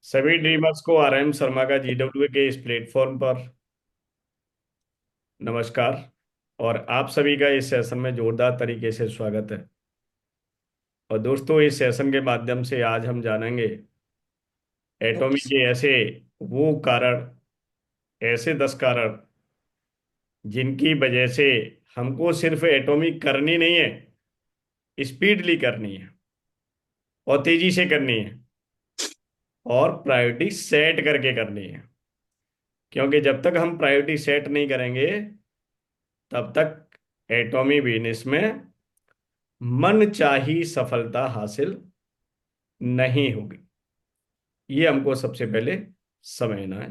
सभी ड्रीमर्स को आरएम शर्मा का जीडब्ल्यू के इस प्लेटफॉर्म पर नमस्कार। और आप सभी का इस सेशन में जोरदार तरीके से स्वागत है। और दोस्तों, इस सेशन के माध्यम से आज हम जानेंगे एटॉमी के ऐसे वो कारण, ऐसे 10 कारण जिनकी वजह से हमको सिर्फ एटॉमिक करनी नहीं है, स्पीडली करनी है और तेजी से करनी है और प्रायोरिटी सेट करके करनी है। क्योंकि जब तक हम प्रायोरिटी सेट नहीं करेंगे तब तक एटॉमी बिजनेस में मनचाही सफलता हासिल नहीं होगी। ये हमको सबसे पहले समझना है।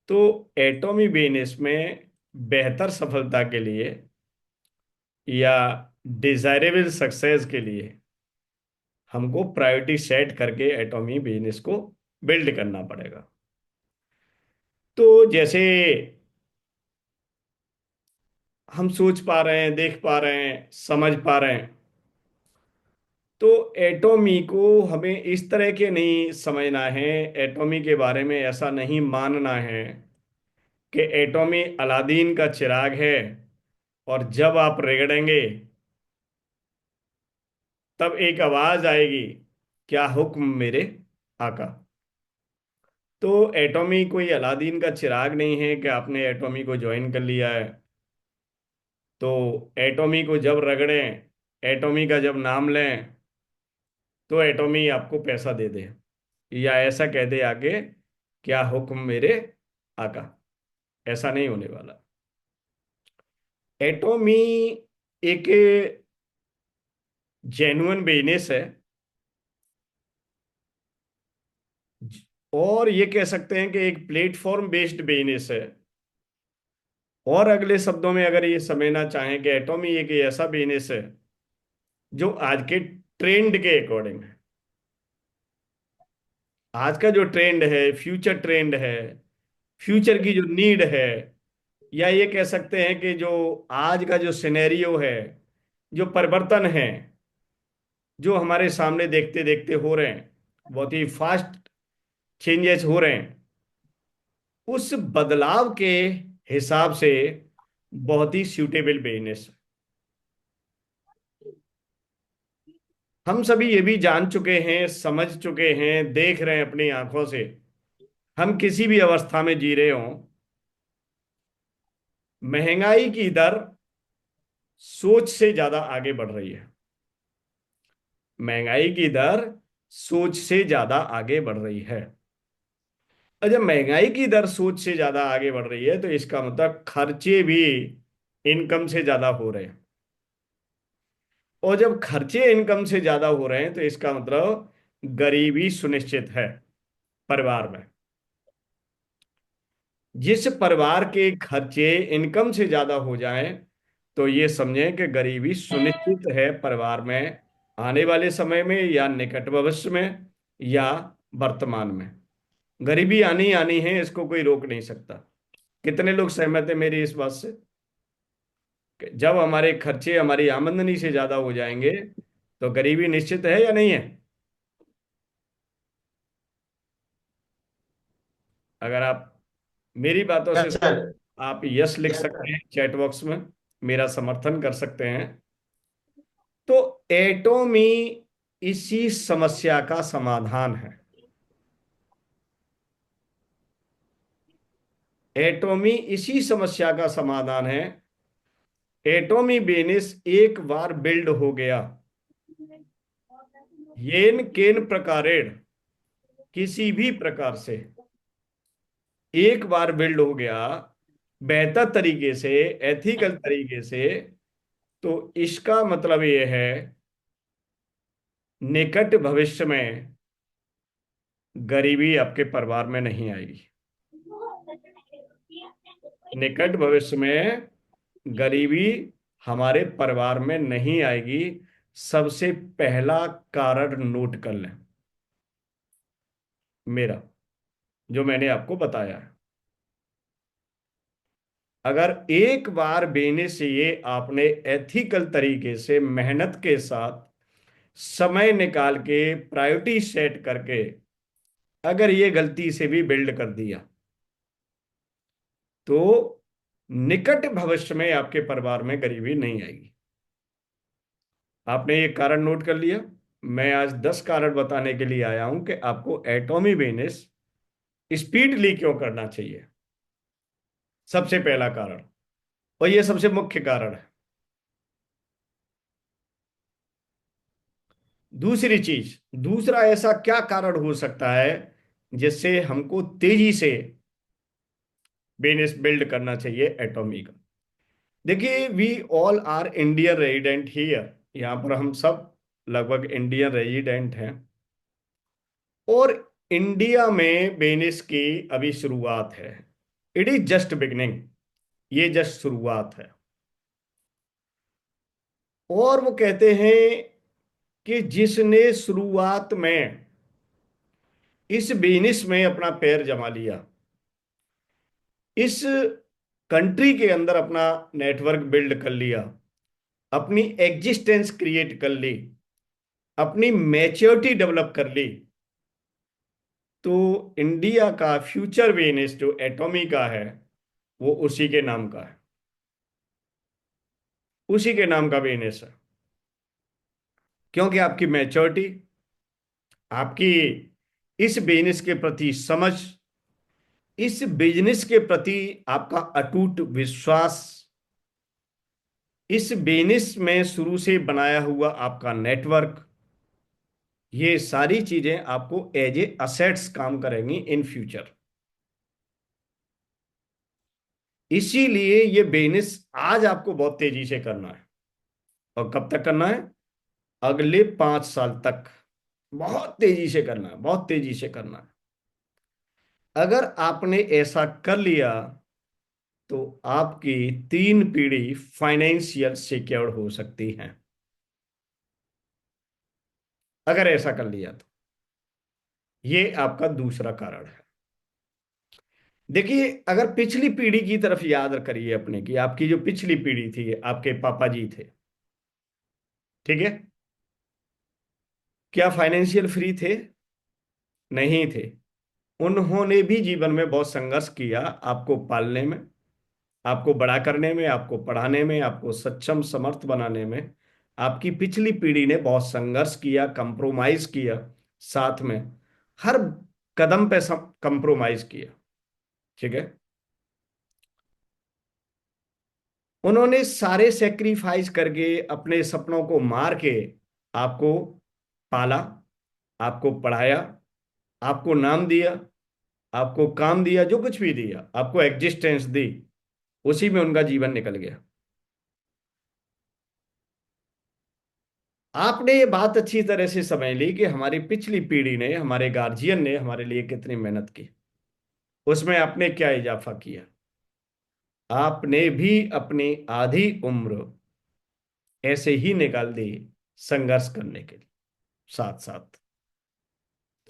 तो एटॉमी बिजनेस में बेहतर सफलता के लिए या डिजायरेबल सक्सेस के लिए हमको प्रायोरिटी सेट करके एटॉमी बिजनेस को बिल्ड करना पड़ेगा। तो जैसे हम सोच पा रहे हैं, देख पा रहे हैं, समझ पा रहे हैं, तो एटॉमी को हमें इस तरह के नहीं समझना है। एटॉमी के बारे में ऐसा नहीं मानना है कि एटॉमी अलादीन का चिराग है और जब आप रगड़ेंगे तब एक आवाज आएगी, क्या हुक्म मेरे आका। तो एटॉमी कोई अलादीन का चिराग नहीं है कि आपने एटॉमी को ज्वाइन कर लिया है तो एटॉमी को जब रगड़ें, एटॉमी का जब नाम लें तो एटॉमी आपको पैसा दे दे या ऐसा कह दे आगे, क्या हुक्म मेरे आका। ऐसा नहीं होने वाला। एटॉमी एक जेन्युइन बिजनेस है और ये कह सकते हैं कि एक प्लेटफॉर्म बेस्ड बिजनेस है। और अगले शब्दों में अगर ये समझना चाहें कि एटॉमी एक ऐसा बिजनेस है जो आज के ट्रेंड के अकॉर्डिंग है। आज का जो ट्रेंड है, फ्यूचर ट्रेंड है, फ्यूचर की जो नीड है, या ये कह सकते हैं कि जो आज का जो सिनेरियो है, जो परिवर्तन है, जो हमारे सामने देखते देखते हो रहे हैं, बहुत ही फास्ट चेंजेस हो रहे हैं, उस बदलाव के हिसाब से बहुत ही सूटेबल बिजनेस। हम सभी ये भी जान चुके हैं, समझ चुके हैं, देख रहे हैं अपनी आंखों से। हम किसी भी अवस्था में जी रहे हों, महंगाई की दर सोच से ज्यादा आगे बढ़ रही है। महंगाई की दर सोच से ज्यादा आगे बढ़ रही है। और जब महंगाई की दर सोच से ज्यादा आगे बढ़ रही है तो इसका मतलब खर्चे भी इनकम से ज्यादा हो रहे हैं। और जब खर्चे इनकम से ज्यादा हो रहे हैं तो इसका मतलब गरीबी सुनिश्चित है परिवार में। जिस परिवार के खर्चे इनकम से ज्यादा हो जाएं तो ये समझें कि गरीबी सुनिश्चित है परिवार में, आने वाले समय में या निकट भविष्य में या वर्तमान में। गरीबी आनी ही आनी है, इसको कोई रोक नहीं सकता। कितने लोग सहमत है मेरी इस बात से कि जब हमारे खर्चे हमारी आमदनी से ज्यादा हो जाएंगे तो गरीबी निश्चित है या नहीं है? अगर आप मेरी बातों से अच्छा। आप यस लिख यस सकते सर। हैं चैट बॉक्स में, मेरा समर्थन कर सकते हैं। तो एटोमी इसी समस्या का समाधान है। एटोमी इसी समस्या का समाधान है। एटोमी बिजनेस एक बार बिल्ड हो गया, येन केन प्रकारेण, किसी भी प्रकार से एक बार बिल्ड हो गया बेहतर तरीके से, एथिकल तरीके से, तो इसका मतलब ये है निकट भविष्य में गरीबी आपके परिवार में नहीं आएगी। निकट भविष्य में गरीबी हमारे परिवार में नहीं आएगी। सबसे पहला कारण नोट कर लें मेरा, जो मैंने आपको बताया है। अगर एक बार बेने से ये आपने एथिकल तरीके से मेहनत के साथ समय निकाल के प्रायोरिटी सेट करके अगर ये गलती से भी बिल्ड कर दिया तो निकट भविष्य में आपके परिवार में गरीबी नहीं आएगी। आपने ये कारण नोट कर लिया। मैं आज 10 कारण बताने के लिए आया हूं कि आपको एटॉमी बिजनेस स्पीडली क्यों करना चाहिए। सबसे पहला कारण, और ये सबसे मुख्य कारण है। दूसरी चीज, दूसरा ऐसा क्या कारण हो सकता है जिससे हमको तेजी से बिजनेस बिल्ड करना चाहिए एटॉमी का। देखिए, we all are Indian resident here, यहाँ पर हम सब लगभग इंडियन रेजिडेंट हैं। और इंडिया में बिजनेस की अभी शुरुआत है। It is just beginning. ये जस्ट शुरुआत है। और वो कहते हैं कि जिसने शुरुआत में इस बिजनेस में अपना पैर जमा लिया, इस कंट्री के अंदर अपना नेटवर्क बिल्ड कर लिया, अपनी एग्जिस्टेंस क्रिएट कर ली, अपनी मैच्योरिटी डेवलप कर ली, तो इंडिया का फ्यूचर बिजनेस जो एटॉमी का है वो उसी के नाम का है। उसी के नाम का बिजनेस है। क्योंकि आपकी मैच्योरिटी, आपकी इस बिजनेस के प्रति समझ, इस बिजनेस के प्रति आपका अटूट विश्वास, इस बिजनेस में शुरू से बनाया हुआ आपका नेटवर्क, ये सारी चीजें आपको एज ए असेट्स काम करेंगी इन फ्यूचर। इसीलिए ये बिजनेस आज आपको बहुत तेजी से करना है। और कब तक करना है? अगले 5 साल तक बहुत तेजी से करना है, बहुत तेजी से करना है। अगर आपने ऐसा कर लिया तो आपकी 3 पीढ़ी फाइनेंशियल सिक्योर हो सकती हैं। अगर ऐसा कर लिया तो ये आपका दूसरा कारण है। देखिए, अगर पिछली पीढ़ी की तरफ याद करिए अपने की, आपकी जो पिछली पीढ़ी थी, आपके पापा जी थे, ठीक है, क्या फाइनेंशियल फ्री थे? नहीं थे। उन्होंने भी जीवन में बहुत संघर्ष किया आपको पालने में, आपको बड़ा करने में, आपको पढ़ाने में, आपको सक्षम समर्थ बनाने में। आपकी पिछली पीढ़ी ने बहुत संघर्ष किया, कंप्रोमाइज किया, साथ में हर कदम पे कंप्रोमाइज किया, ठीक है। उन्होंने सारे सेक्रीफाइस करके, अपने सपनों को मार के आपको पाला, आपको पढ़ाया, आपको नाम दिया, आपको काम दिया, जो कुछ भी दिया, आपको एग्जिस्टेंस दी। उसी में उनका जीवन निकल गया। आपने ये बात अच्छी तरह से समझ ली कि हमारी पिछली पीढ़ी ने, हमारे गार्जियन ने हमारे लिए कितनी मेहनत की। उसमें आपने क्या इजाफा किया? आपने भी अपनी आधी उम्र ऐसे ही निकाल दी संघर्ष करने के लिए। साथ साथ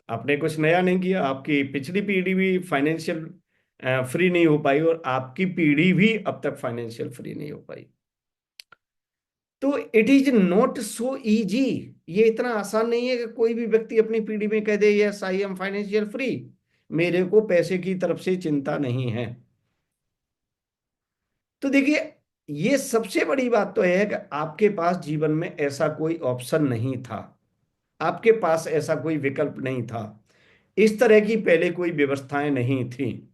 आपने कुछ नया नहीं किया। आपकी पिछली पीढ़ी भी फाइनेंशियल फ्री नहीं हो पाई, और आपकी पीढ़ी भी अब तक फाइनेंशियल फ्री नहीं हो पाई। तो it is not so easy. ये इतना आसान नहीं है कि कोई भी व्यक्ति अपनी पीढ़ी में कह दे yes I am financial free, मेरे को पैसे की तरफ से चिंता नहीं है। तो देखिए, ये सबसे बड़ी बात तो है कि आपके पास जीवन में ऐसा कोई ऑप्शन नहीं था, आपके पास ऐसा कोई विकल्प नहीं था, इस तरह की पहले कोई व्यवस्थाएं नहीं थी,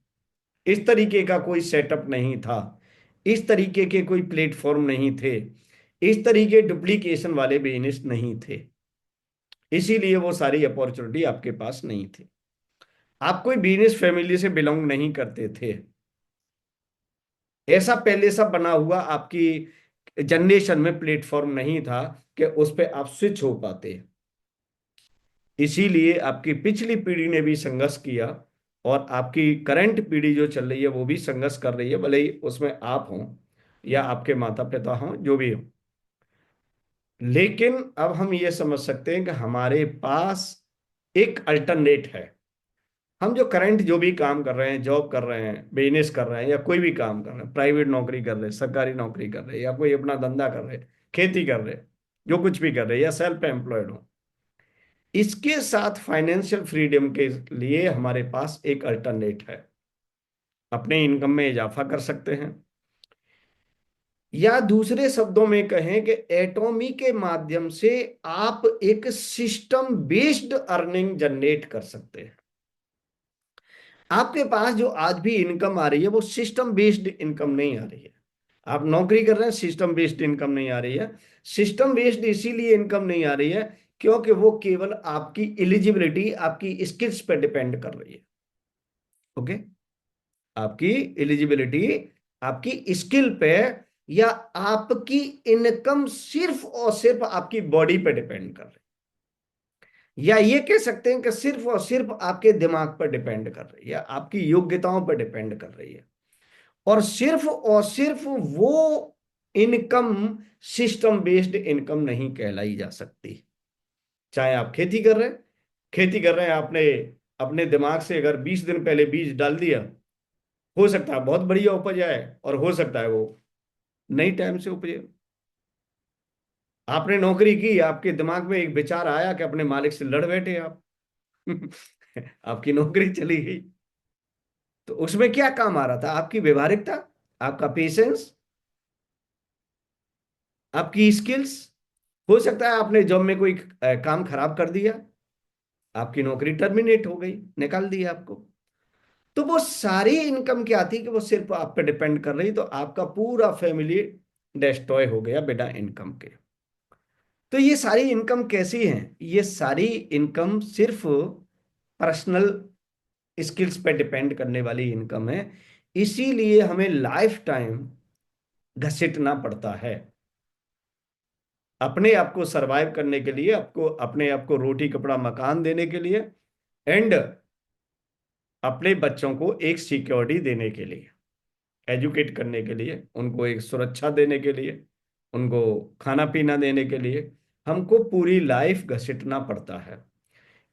इस तरीके का कोई सेटअप नहीं था, इस तरीके के कोई प्लेटफॉर्म नहीं थे, इस तरीके डुप्लीकेशन वाले बिजनेस नहीं थे। इसीलिए वो सारी अपॉर्चुनिटी आपके पास नहीं थी। आप कोई बिजनेस फैमिली से बिलोंग नहीं करते थे। ऐसा पहले सब बना हुआ आपकी जनरेशन में प्लेटफॉर्म नहीं था कि उस पर आप स्विच हो पाते। इसीलिए आपकी पिछली पीढ़ी ने भी संघर्ष किया, और आपकी करंट पीढ़ी जो चल रही है वो भी संघर्ष कर रही है, भले ही उसमें आप हों या आपके माता पिता हों, जो भी हो। लेकिन अब हम ये समझ सकते हैं कि हमारे पास एक अल्टरनेट है। हम जो करंट जो भी काम कर रहे हैं, जॉब कर रहे हैं, बिजनेस कर रहे हैं, या कोई भी काम कर रहे हैं, प्राइवेट नौकरी कर रहे हैं, सरकारी नौकरी कर रहे हैं, या कोई अपना धंधा कर रहे हैं, खेती कर रहे हैं, जो कुछ भी कर रहे हैं, या सेल्फ एम्प्लॉयड हो, इसके साथ फाइनेंशियल फ्रीडम के लिए हमारे पास एक अल्टरनेट है। अपने इनकम में इजाफा कर सकते हैं, या दूसरे शब्दों में कहें कि एटॉमी के माध्यम से आप एक सिस्टम बेस्ड अर्निंग जनरेट कर सकते हैं। आपके पास जो आज भी इनकम आ रही है वो सिस्टम बेस्ड इनकम नहीं आ रही है। आप नौकरी कर रहे हैं, सिस्टम बेस्ड इनकम नहीं आ रही है। सिस्टम बेस्ड इसीलिए इनकम नहीं आ रही है क्योंकि वो केवल आपकी एलिजिबिलिटी, आपकी स्किल्स पे डिपेंड कर रही है। ओके, आपकी एलिजिबिलिटी आपकी स्किल पे, या आपकी इनकम सिर्फ और सिर्फ आपकी बॉडी पे डिपेंड कर रही है, या ये कह सकते हैं कि सिर्फ और सिर्फ आपके दिमाग पर डिपेंड कर रही है, आपकी योग्यताओं पर डिपेंड कर रही है। और सिर्फ वो इनकम सिस्टम बेस्ड इनकम नहीं कहलाई जा सकती। चाहे आप खेती कर रहे हैं, आपने अपने दिमाग से अगर 20 दिन पहले बीज डाल दिया, हो सकता है बहुत बढ़िया उपज आए, और हो सकता है वो नई टाइम से उपजे। आपने नौकरी की, आपके दिमाग में एक विचार आया कि अपने मालिक से लड़ बैठे आप आपकी नौकरी चली गई। तो उसमें क्या काम आ रहा था? आपकी व्यवहारिकता, आपका पेशेंस, आपकी स्किल्स। हो सकता है आपने जॉब में कोई काम खराब कर दिया, आपकी नौकरी टर्मिनेट हो गई, निकाल दिया आपको। तो वो सारी इनकम क्या थी कि वो सिर्फ आप पे डिपेंड कर रही, तो आपका पूरा फैमिली डिस्ट्रॉय हो गया बिना इनकम के। तो ये सारी इनकम कैसी है? ये सारी इनकम सिर्फ पर्सनल स्किल्स पे डिपेंड करने वाली इनकम है। इसीलिए हमें लाइफ टाइम घसीटना पड़ता है अपने आप को सरवाइव करने के लिए, आपको अपने आप को रोटी कपड़ा मकान देने के लिए, एंड अपने बच्चों को एक सिक्योरिटी देने के लिए, एजुकेट करने के लिए, उनको एक सुरक्षा देने के लिए, उनको खाना पीना देने के लिए हमको पूरी लाइफ घसीटना पड़ता है।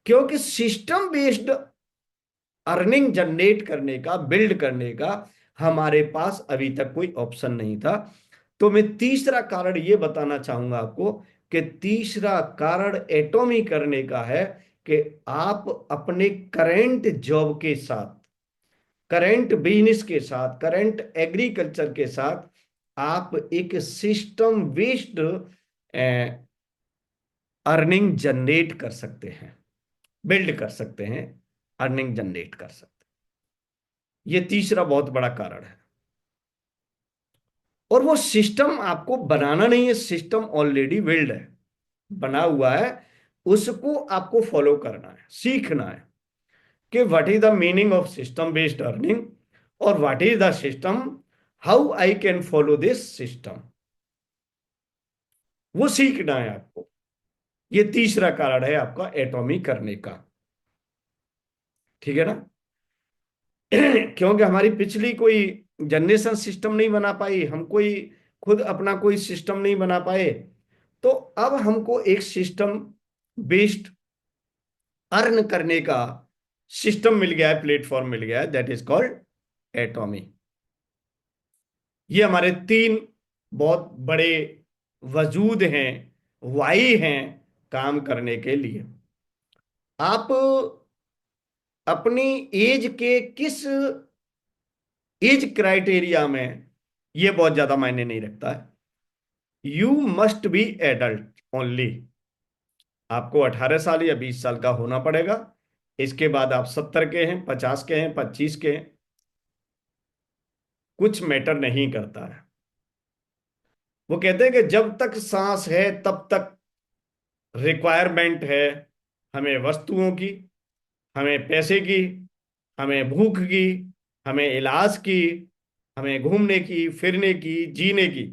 क्योंकि सिस्टम बेस्ड अर्निंग जनरेट करने का, बिल्ड करने का हमारे पास अभी तक कोई ऑप्शन नहीं था। तो मैं तीसरा कारण ये बताना चाहूंगा आपको कि तीसरा कारण एटॉमी करने का है कि आप अपने करेंट जॉब के साथ, करंट बिजनेस के साथ, करंट एग्रीकल्चर के साथ आप एक सिस्टम बेस्ड अर्निंग जनरेट कर सकते हैं, बिल्ड कर सकते हैं, अर्निंग जनरेट कर सकते हैं। ये तीसरा बहुत बड़ा कारण है। और वो सिस्टम आपको बनाना नहीं है, सिस्टम ऑलरेडी बिल्ड है, बना हुआ है। उसको आपको फॉलो करना है, सीखना है कि what is the meaning of system based earning, और what is the system, how I can follow this system. वो सीखना है आपको। ये तीसरा कारण है आपका एटॉमी करने का। ठीक है ना? क्योंकि हमारी पिछली कोई जनरेशन सिस्टम नहीं बना पाई, हम कोई खुद अपना कोई सिस्टम नहीं बना पाए, तो अब हमको एक सिस्टम बेस्ड अर्न करने का सिस्टम मिल गया है, प्लेटफॉर्म मिल गया है, दैट इज कॉल्ड एटॉमी। ये हमारे तीन बहुत बड़े वजूद हैं, वाई हैं काम करने के लिए। आप अपनी एज के किस एज क्राइटेरिया में, ये बहुत ज्यादा मायने नहीं रखता है। You must be adult only. आपको 18 साल या 20 साल का होना पड़ेगा। इसके बाद आप 70 के हैं, 50 के हैं, 25 के हैं, कुछ मैटर नहीं करता है। वो कहते हैं कि जब तक सांस है तब तक रिक्वायरमेंट है, हमें वस्तुओं की, हमें पैसे की, हमें भूख की, हमें इलाज की, हमें घूमने की, फिरने की, जीने की।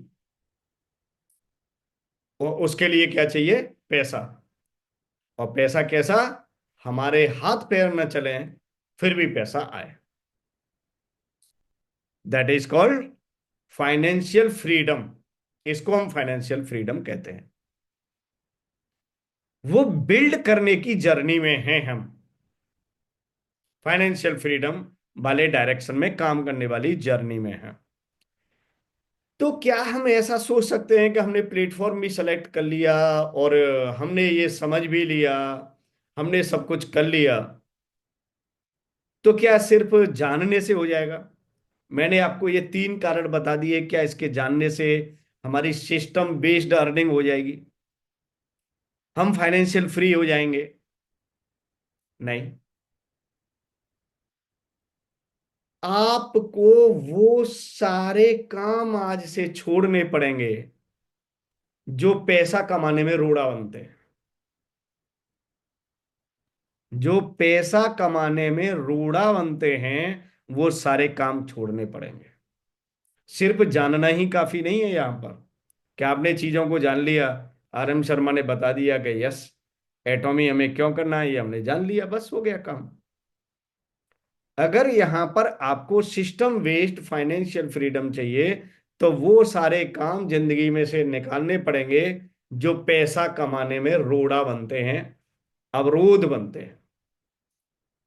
और उसके लिए क्या चाहिए? पैसा। और पैसा कैसा? हमारे हाथ पैर न चले फिर भी पैसा आए। That is called financial freedom. इसको हम फाइनेंशियल फ्रीडम कहते हैं। वो बिल्ड करने की जर्नी में हैं हम, फाइनेंशियल फ्रीडम वाले डायरेक्शन में काम करने वाली जर्नी में हैं। तो क्या हम ऐसा सोच सकते हैं कि हमने प्लेटफॉर्म भी सेलेक्ट कर लिया और हमने ये समझ भी लिया हमने सब कुछ कर लिया, तो क्या सिर्फ जानने से हो जाएगा? मैंने आपको ये तीन कारण बता दिए, क्या इसके जानने से हमारी सिस्टम बेस्ड अर्निंग हो जाएगी, हम फाइनेंशियल फ्री हो जाएंगे? नहीं। आपको वो सारे काम आज से छोड़ने पड़ेंगे जो पैसा कमाने में रोड़ा बनते हैं। जो पैसा कमाने में रोड़ा बनते हैं, वो सारे काम छोड़ने पड़ेंगे। सिर्फ जानना ही काफी नहीं है यहां पर। क्या आपने चीजों को जान लिया? आर एम शर्मा ने बता दिया कि यस, एटॉमी हमें क्यों करना है, ये हमने जान लिया, बस हो गया काम। अगर यहां पर आपको सिस्टम बेस्ड फाइनेंशियल फ्रीडम चाहिए, तो वो सारे काम जिंदगी में से निकालने पड़ेंगे जो पैसा कमाने में रोड़ा बनते हैं, अवरोध बनते हैं।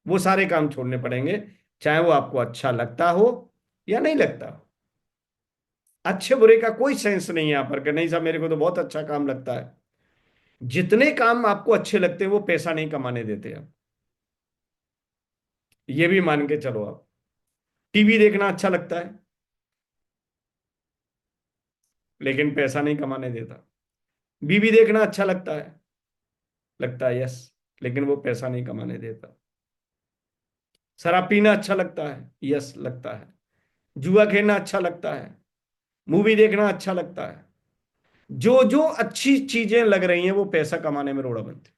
वो सारे काम छोड़ने पड़ेंगे, चाहे वो आपको अच्छा लगता हो या नहीं लगता हो। अच्छे बुरे का कोई सेंस नहीं है यहाँ पर कि नहीं साहब मेरे को तो बहुत अच्छा काम लगता है। जितने काम आपको अच्छे लगते हैं वो पैसा नहीं कमाने देते आप, ये भी मान के चलो आप। टीवी देखना अच्छा लगता है, लेकिन पैसा नहीं कमाने देता। बीवी देखना अच्छा लगता है, यस, लेकिन वो पैसा नहीं कमाने देता। शराब पीना अच्छा लगता है, यस लगता है। जुआ खेलना अच्छा लगता है, मूवी देखना अच्छा लगता है। जो जो अच्छी चीजें लग रही हैं वो पैसा कमाने में रोड़ा बनती है।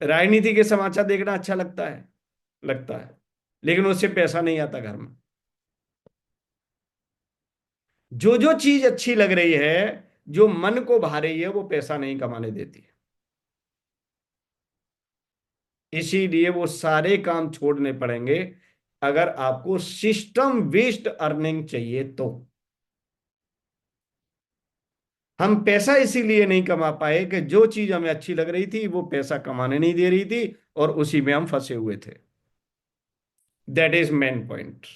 राजनीति के समाचार देखना अच्छा लगता है, लेकिन उससे पैसा नहीं आता घर में। जो जो चीज अच्छी लग रही है, जो मन को भा रही है, वो पैसा नहीं कमाने देती है। इसीलिए वो सारे काम छोड़ने पड़ेंगे अगर आपको सिस्टम बेस्ड अर्निंग चाहिए तो। हम पैसा इसीलिए नहीं कमा पाए कि जो चीज हमें अच्छी लग रही थी वो पैसा कमाने नहीं दे रही थी, और उसी में हम फंसे हुए थे। That is main point.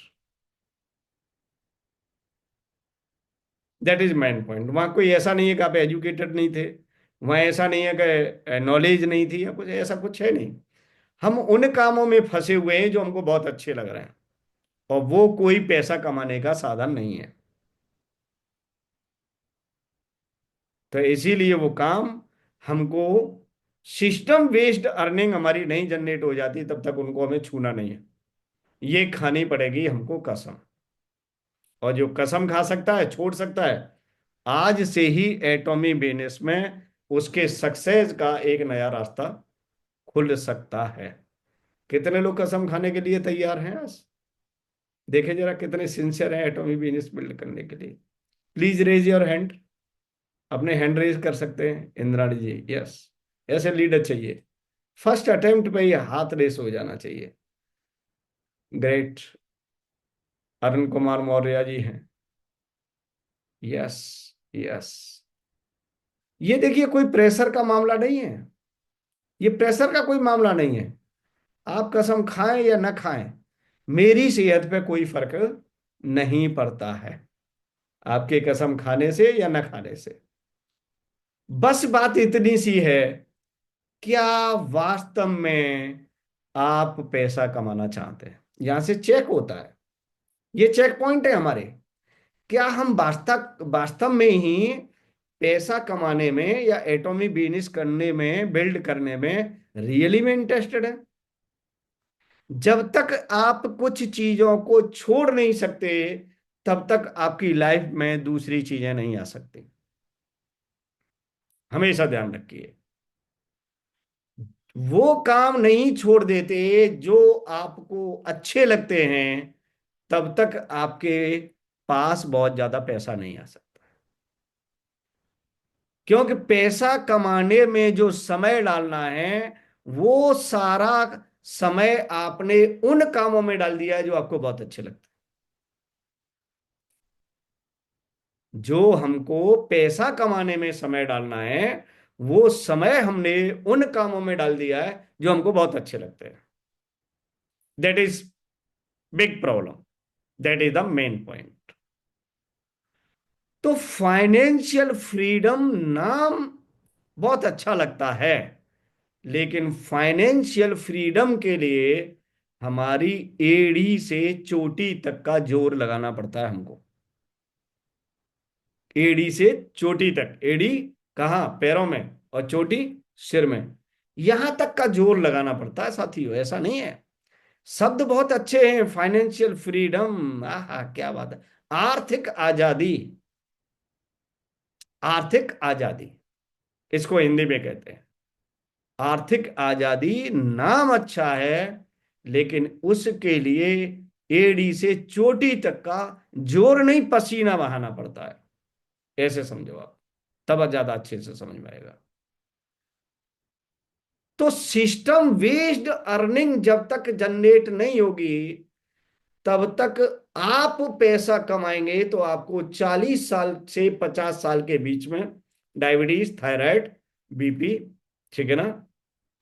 That is main point. वहां कोई ऐसा नहीं है कि आप एजुकेटेड नहीं थे, वहां ऐसा नहीं है कि नॉलेज नहीं थी या कुछ, ऐसा कुछ है नहीं। हम उन कामों में फंसे हुए हैं जो हमको बहुत अच्छे लग रहे हैं, और वो कोई पैसा कमाने का साधन नहीं है। तो इसीलिए वो काम हमको, सिस्टम बेस्ड अर्निंग हमारी नहीं जनरेट हो जाती तब तक उनको हमें छूना नहीं है। ये खानी पड़ेगी हमको कसम। और जो कसम खा सकता है छोड़ सकता है, आज से ही एटॉमी बिजनेस में उसके सक्सेस का एक नया रास्ता खुल सकता है। कितने लोग कसम खाने के लिए तैयार हैं आज? देखें जरा कितने सिंसियर हैं एटॉमी बिजनेस बिल्ड करने के लिए। Please raise your hand. अपने हैंड रेज कर सकते हैं इंद्राणी जी, यस। ऐसे लीडर चाहिए, फर्स्ट अटेम्प्ट पे ही हाथ रेस हो जाना चाहिए। ग्रेट। अरुण कुमार मौर्य जी हैं, यस यस। ये देखिए कोई प्रेशर का मामला नहीं है, ये प्रेशर का कोई मामला नहीं है। आप कसम खाएं या ना खाएं, मेरी सेहत पे कोई फर्क नहीं पड़ता है, आपके कसम खाने से या ना खाने से। बस बात इतनी सी है, क्या वास्तव में आप पैसा कमाना चाहते हैं? यहां से चेक होता है, ये चेक पॉइंट है हमारे। क्या हम वास्तव वास्तव में ही पैसा कमाने में या एटॉमिक बिजनेस करने में, बिल्ड करने में रियली में इंटरेस्टेड है? जब तक आप कुछ चीजों को छोड़ नहीं सकते, तब तक आपकी लाइफ में दूसरी चीजें नहीं आ सकती। हमेशा ध्यान रखिए, वो काम नहीं छोड़ देते जो आपको अच्छे लगते हैं, तब तक आपके पास बहुत ज्यादा पैसा नहीं आ सकता। क्योंकि पैसा कमाने में जो समय डालना है, वो सारा समय आपने उन कामों में डाल दिया है जो आपको बहुत अच्छे लगते हैं। जो हमको पैसा कमाने में समय डालना है, वो समय हमने उन कामों में डाल दिया है जो हमको बहुत अच्छे लगते हैं। That is big problem. That is the main point. तो फाइनेंशियल फ्रीडम नाम बहुत अच्छा लगता है, लेकिन फाइनेंशियल फ्रीडम के लिए हमारी एड़ी से चोटी तक का जोर लगाना पड़ता है हमको। एड़ी से चोटी तक, एड़ी कहाँ, पैरों में, और चोटी सिर में, यहां तक का जोर लगाना पड़ता है साथियों, ऐसा नहीं है। शब्द बहुत अच्छे हैं, फाइनेंशियल फ्रीडम, आहा क्या बात है, आर्थिक आजादी, आर्थिक आजादी, इसको हिंदी में कहते हैं आर्थिक आजादी। नाम अच्छा है, लेकिन उसके लिए एड़ी से चोटी तक का जोर नहीं, पसीना बहाना पड़ता है। ऐसे समझो आप, तब ज्यादा अच्छे से समझ में आएगा। तो सिस्टम बेस्ड अर्निंग जब तक जनरेट नहीं होगी, तब तक आप पैसा कमाएंगे तो आपको 40 साल से 50 साल के बीच में डायबिटीज, थायराइड, बीपी, ठीक है ना,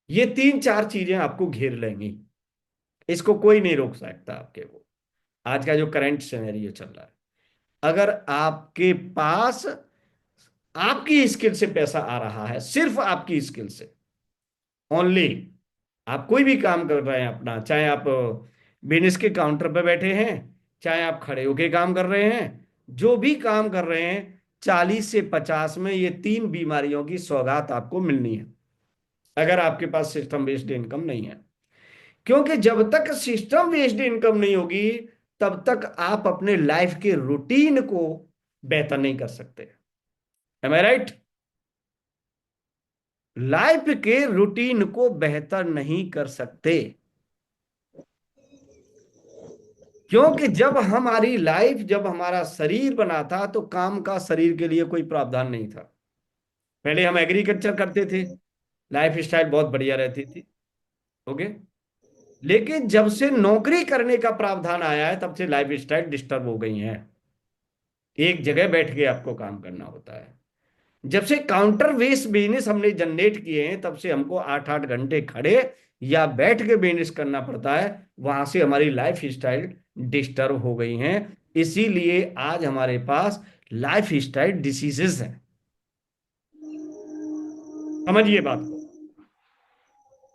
ये तीन चार चीजें आपको घेर लेंगी। इसको कोई नहीं रोक सकता आपके वो, आज का जो करंट सिनेरियो चल रहा है। अगर आपके पास आपकी स्किल से पैसा आ रहा है, सिर्फ आपकी स्किल से ओनली, आप कोई भी काम कर रहे हैं अपना, चाहे आप बिजनेस के काउंटर पे बैठे हैं, चाहे आप खड़े होके काम कर रहे हैं, जो भी काम कर रहे हैं, 40 से 50 में ये तीन बीमारियों की सौगात आपको मिलनी है, अगर आपके पास सिस्टम बेस्ड इनकम नहीं है। क्योंकि जब तक सिस्टम बेस्ड इनकम नहीं होगी, तब तक आप अपने लाइफ के रूटीन को बेहतर नहीं कर सकते। M I right? लाइफ के रूटीन को बेहतर नहीं कर सकते, क्योंकि जब हमारी लाइफ, जब हमारा शरीर बना था, तो काम का शरीर के लिए कोई प्रावधान नहीं था। पहले हम एग्रीकल्चर करते थे, लाइफ स्टाइल बहुत बढ़िया रहती थी। ओके। लेकिन जब से नौकरी करने का प्रावधान आया है, तब से लाइफ स्टाइल डिस्टर्ब हो गई है। एक जगह बैठ के आपको काम करना होता है। जब से काउंटर बेस्ड बिजनेस हमने जनरेट किए हैं, तब से हमको 8 8 घंटे खड़े या बैठ के बिजनेस करना पड़ता है। वहां से हमारी लाइफ स्टाइल डिस्टर्ब हो गई हैं। इसीलिए आज हमारे पास लाइफ स्टाइल डिसीजेस हैं। समझिए बात को।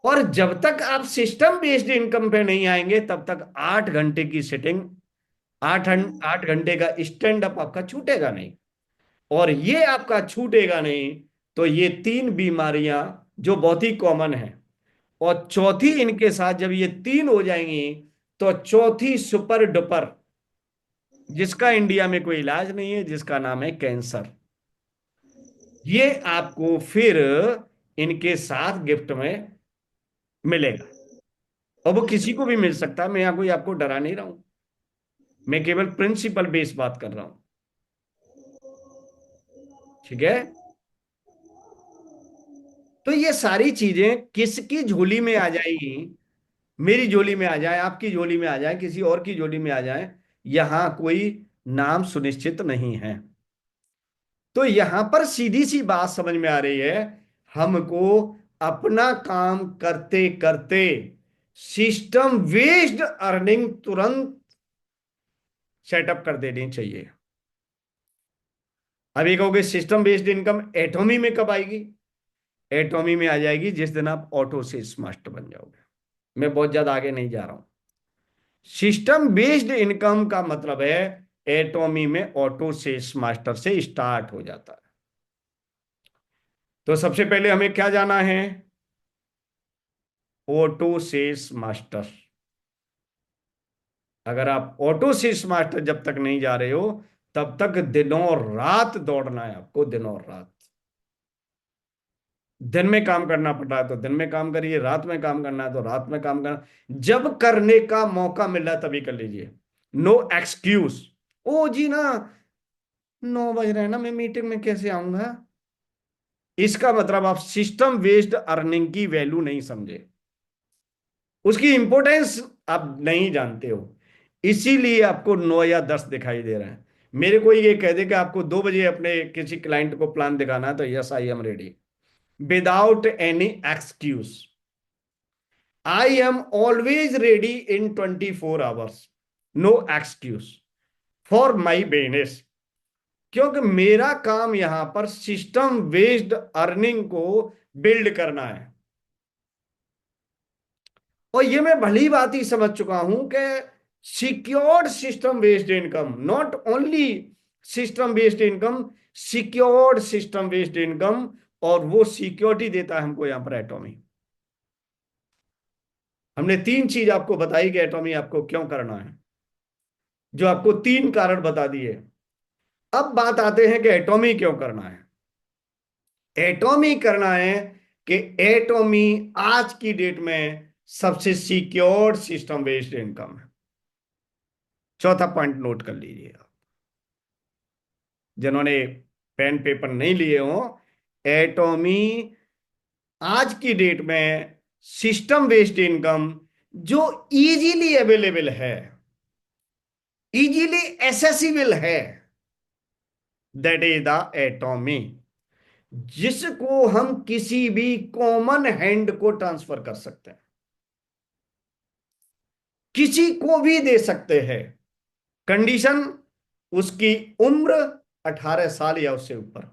और जब तक आप सिस्टम बेस्ड इनकम पे नहीं आएंगे, तब तक 8 घंटे की सिटिंग, 8 8 घंटे का स्टैंड अप आपका छूटेगा नहीं। और ये आपका छूटेगा नहीं, तो ये तीन बीमारियां जो बहुत ही कॉमन है, और चौथी इनके साथ जब ये तीन हो जाएंगी, तो चौथी सुपर डुपर, जिसका इंडिया में कोई इलाज नहीं है, जिसका नाम है कैंसर, ये आपको फिर इनके साथ गिफ्ट में मिलेगा। और वो किसी को भी मिल सकता है, मैं यहाँ कोई आपको डरा नहीं रहा हूं, मैं केवल प्रिंसिपल बेस बात कर रहा हूं। ठीक है। तो ये सारी चीजें किसकी झोली में आ जाएगी? मेरी झोली में आ जाए, आपकी झोली में आ जाए, किसी और की झोली में आ जाए, यहां कोई नाम सुनिश्चित नहीं है। तो यहां पर सीधी सी बात समझ में आ रही है, हमको अपना काम करते करते सिस्टम बेस्ड अर्निंग तुरंत सेटअप कर देनी चाहिए। अभी कहोगे सिस्टम बेस्ड इनकम एटॉमी में कब आएगी? एटॉमी में आ जाएगी जिस दिन आप ऑटो सेल्स मास्टर बन जाओगे। मैं बहुत ज्यादा आगे नहीं जा रहा हूं। सिस्टम बेस्ड इनकम का मतलब है एटॉमी में ऑटो सेल्स मास्टर से स्टार्ट हो जाता है। तो सबसे पहले हमें क्या जाना है? Auto sales master. अगर आप ऑटो सेल्स मास्टर जब तक नहीं जा रहे हो, तब तक दिनों रात दौड़ना है आपको, दिनों रात। दिन में काम करना पड़ रहा है तो दिन में काम करिए, रात में काम करना है तो रात में काम करना, जब करने का मौका मिल रहा है तभी कर लीजिए। No excuse. ओ जी ना, 9 बज रहे हैं ना, मैं मीटिंग में कैसे आऊंगा? इसका मतलब आप सिस्टम बेस्ड अर्निंग की वैल्यू नहीं समझे, उसकी इंपॉर्टेंस आप नहीं जानते हो। इसीलिए आपको 9 या 10 दिखाई दे रहा है। मेरे को ये कह दे कि आपको 2 बजे अपने किसी क्लाइंट को प्लान दिखाना है, तो yes I am ready, without any excuse. I am always ready in 24 hours, no excuse for my business. क्योंकि मेरा काम यहां पर सिस्टम बेस्ड अर्निंग को बिल्ड करना है। और ये मैं भली बात ही समझ चुका हूं कि secured system based income, not only system based income, secured system based income. और वो सिक्योरिटी देता है हमको यहां पर एटॉमी। हमने तीन चीज आपको बताई कि एटॉमी आपको क्यों करना है, जो आपको तीन कारण बता दिए। अब बात आते हैं कि एटॉमी क्यों करना है। एटॉमी करना है कि एटॉमी आज की डेट में सबसे सिक्योर्ड सिस्टम बेस्ड इनकम है। चौथा पॉइंट नोट कर लीजिए आप, जिन्होंने पेन पेपर नहीं लिए हो। एटॉमी आज की डेट में सिस्टम बेस्ड इनकम जो इजीली अवेलेबल है, इजीली एसेसिबल है, दैट इज द एटॉमी, जिसको हम किसी भी कॉमन हैंड को ट्रांसफर कर सकते हैं, किसी को भी दे सकते हैं। कंडीशन, उसकी उम्र 18 साल या उससे ऊपर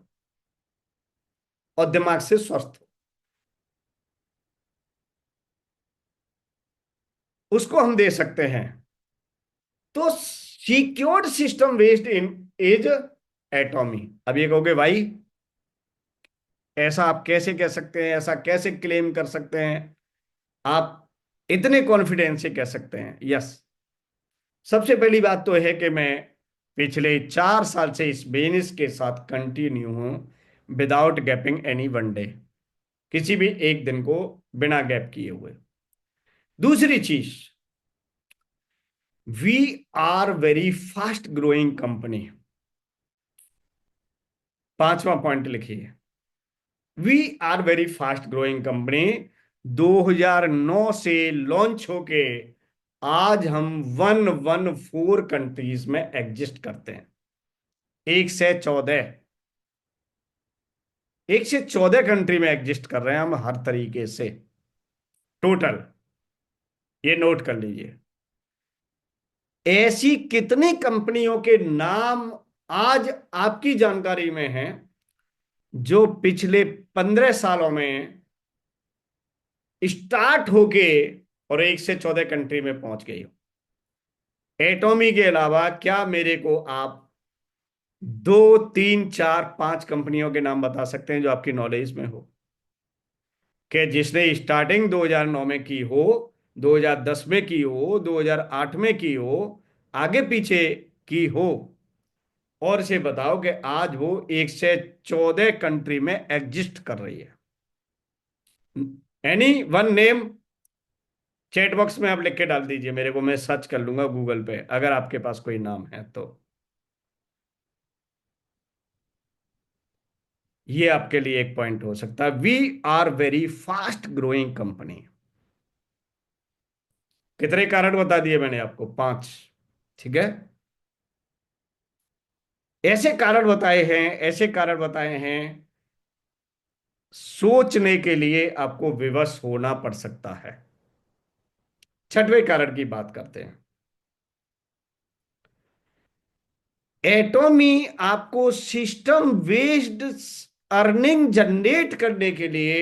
और दिमाग से स्वस्थ हो, उसको हम दे सकते हैं। तो secured system based in as Atomy. अब ये कहोगे भाई ऐसा आप कैसे कह सकते हैं, ऐसा कैसे क्लेम कर सकते हैं, आप इतने कॉन्फिडेंस से कह सकते हैं? यस। सबसे पहली बात तो है कि मैं पिछले 4 साल से इस बिजनेस के साथ कंटिन्यू हूं, without gapping any one day, किसी भी एक दिन को बिना गैप किए हुए। दूसरी चीज, we are very fast growing company. पांचवा पॉइंट लिखिए, we are very fast growing company. 2009 से लॉन्च होके आज हम 114 कंट्रीज में एग्जिस्ट करते हैं। 114, 114 कंट्री में एग्जिस्ट कर रहे हैं हम हर तरीके से, टोटल। ये नोट कर लीजिए। ऐसी कितनी कंपनियों के नाम आज आपकी जानकारी में हैं जो पिछले 15 सालों में स्टार्ट होके और 1 से 14 कंट्री में पहुंच गई हो? एटॉमी के अलावा क्या मेरे को आप 2, 3, 4, 5 कंपनियों के नाम बता सकते हैं जो आपकी नॉलेज में हो, कि जिसने स्टार्टिंग 2009 में की हो, 2010 में की हो, 2008 में की हो, आगे पीछे की हो, और इसे बताओ कि आज वो 1 से 14 कंट्री में एग्जिस्ट कर रही है? Any one name chat box में आप लिख के डाल दीजिए मेरे को, मैं सर्च कर लूंगा गूगल पे अगर आपके पास कोई नाम है तो। ये आपके लिए एक पॉइंट हो सकता है। We are very fast growing company. कितने कारण बता दिए मैंने आपको? 5। ठीक है। ऐसे कारण बताए हैं, ऐसे कारण बताए हैं, सोचने के लिए आपको विवश होना पड़ सकता है। छठवें कारण की बात करते हैं। एटॉमी आपको सिस्टम बेस्ड अर्निंग जनरेट करने के लिए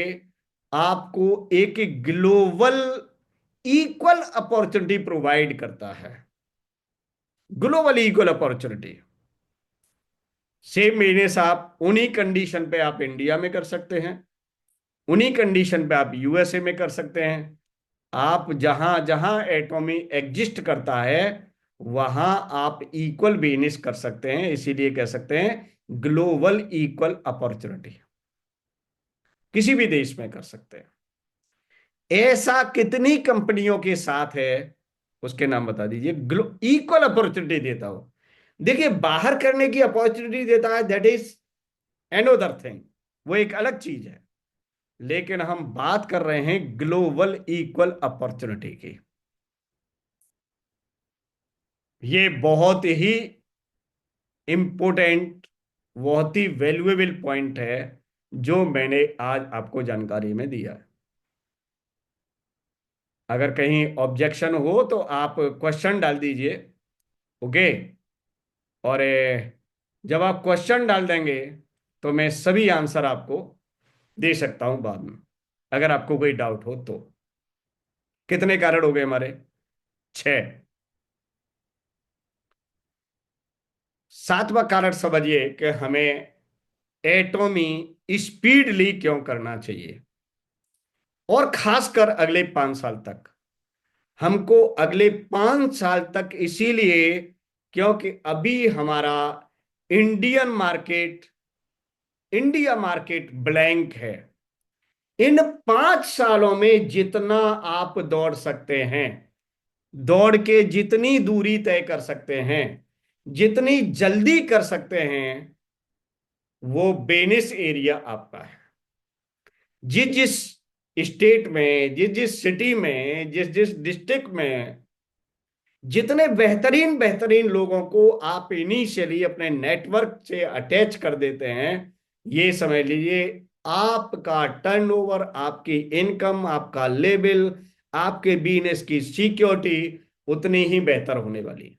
आपको एक ग्लोबल इक्वल अपॉर्चुनिटी प्रोवाइड करता है। Global equal opportunity. Same business आप उन्हीं कंडीशन पे आप इंडिया में कर सकते हैं, उन्हीं कंडीशन पे आप यूएसए में कर सकते हैं। आप जहां जहां एटॉमी एग्जिस्ट करता है वहां आप इक्वल बिजनेस कर सकते हैं, इसीलिए कह सकते हैं ग्लोबल इक्वल अपॉर्चुनिटी। किसी भी देश में कर सकते हैं। ऐसा कितनी कंपनियों के साथ है, उसके नाम बता दीजिए इक्वल अपॉर्चुनिटी देता हो। देखिए, बाहर करने की अपॉर्चुनिटी देता है, दैट इज एनोदर थिंग, वो एक अलग चीज है। लेकिन हम बात कर रहे हैं ग्लोबल इक्वल अपॉर्चुनिटी की। ये बहुत ही इंपॉर्टेंट, बहुत ही वैल्यूएबल पॉइंट है जो मैंने आज आपको जानकारी में दिया है। अगर कहीं ऑब्जेक्शन हो तो आप क्वेश्चन डाल दीजिए। ओके। और जब आप क्वेश्चन डाल देंगे तो मैं सभी आंसर आपको दे सकता हूं बाद में, अगर आपको कोई डाउट हो तो। कितने कारण हो गए हमारे? 6। सातवां कारण समझिए कि हमें एटॉमी स्पीडली क्यों करना चाहिए, और खासकर अगले 5 साल तक। हमको अगले 5 साल तक इसीलिए क्योंकि अभी हमारा Indian market, India market blank है। इन 5 सालों में जितना आप दौड़ सकते हैं, दौड़ के जितनी दूरी तय कर सकते हैं, जितनी जल्दी कर सकते हैं, वो बेनिस एरिया आपका है। जिस जिस स्टेट में, जिस जिस सिटी में, जिस जिस डिस्ट्रिक्ट में जितने बेहतरीन बेहतरीन लोगों को आप इनिशियली अपने नेटवर्क से अटैच कर देते हैं, ये समझ लीजिए आपका टर्नओवर, आपकी इनकम, आपका लेवल, आपके बिजनेस की सिक्योरिटी उतनी ही बेहतर होने वाली है।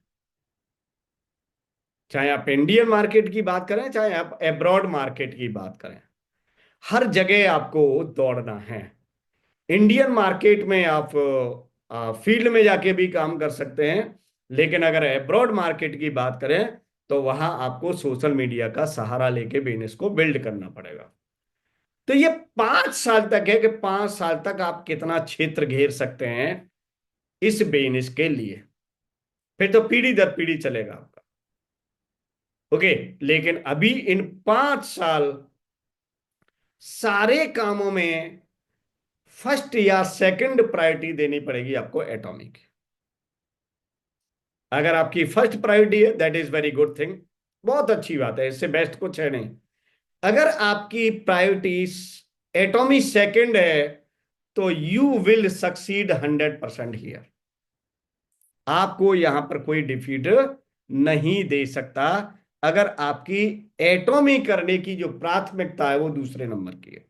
चाहे आप इंडियन मार्केट की बात करें, चाहे आप अब्रॉड मार्केट की बात करें, हर जगह आपको दौड़ना है। इंडियन मार्केट में आप फील्ड में जाके भी काम कर सकते हैं, लेकिन अगर अब्रॉड मार्केट की बात करें तो वहां आपको सोशल मीडिया का सहारा लेके बिजनेस को बिल्ड करना पड़ेगा। तो ये 5 साल तक है कि 5 साल तक आप कितना क्षेत्र घेर सकते हैं इस बिजनेस के लिए। फिर तो पीढ़ी दर पीढ़ी चलेगा आपका। ओके। लेकिन अभी इन 5 साल सारे कामों में फर्स्ट या सेकंड प्रायोरिटी देनी पड़ेगी आपको एटॉमिक। अगर आपकी फर्स्ट प्रायोरिटी है, that is very good thing, बहुत अच्छी बात है, इससे बेस्ट कुछ है नहीं। अगर आपकी प्रायोरिटी एटॉमिक सेकंड है, तो यू विल सक्सीड 100% हियर। आपको यहां पर कोई डिफीट नहीं दे सकता, अगर आपकी एटॉमी करने की जो प्राथमिकता है वो दूसरे नंबर की है।